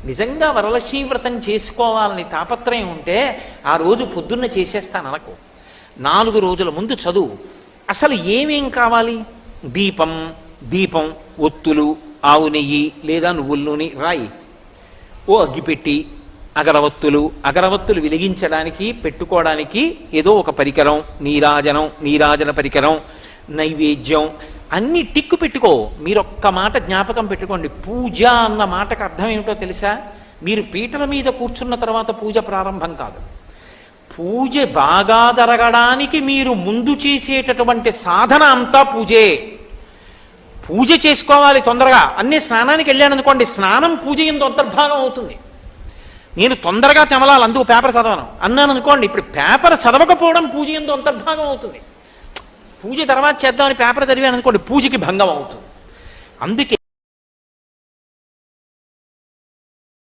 నిజంగా వరలక్ష్మీ వ్రతం చేసుకోవాలని తాపత్రయం ఉంటే ఆ రోజు పొద్దున్న చేసేస్తాను అనకు. 4 రోజుల ముందు చదువు. అసలు ఏమేం కావాలి? దీపం, ఒత్తులు, ఆవు నెయ్యి లేదా నువ్వుల నూనె రాయి, ఓ అగ్గిపెట్టి, అగరవత్తులు వెలిగించడానికి పెట్టుకోవడానికి ఏదో ఒక పరికరం, నీరాజన పరికరం, నైవేద్యం అన్ని టిక్కు పెట్టుకో. మీరు ఒక్క మాట జ్ఞాపకం పెట్టుకోండి, పూజ అన్న మాటకు అర్థం ఏమిటో తెలుసా? మీరు పీటల మీద కూర్చున్న తర్వాత పూజ ప్రారంభం కాదు. పూజ బాగా జరగడానికి మీరు ముందు చేసేటటువంటి సాధన అంతా పూజే. పూజ చేసుకోవాలి తొందరగా. అన్నీ స్నానానికి వెళ్ళాను అనుకోండి, స్నానం పూజ ఎందు అంతర్భాగం అవుతుంది. నేను తొందరగా తెమలాలి, అందుకు పేపర్ చదవను అన్నాను అనుకోండి, ఇప్పుడు పేపర్ చదవకపోవడం పూజ ఎందు అంతర్భాగం అవుతుంది. పూజ తర్వాత చేద్దామని పేపర్ చదివాను అనుకోండి, పూజకి భంగం అవుతుంది. అందుకే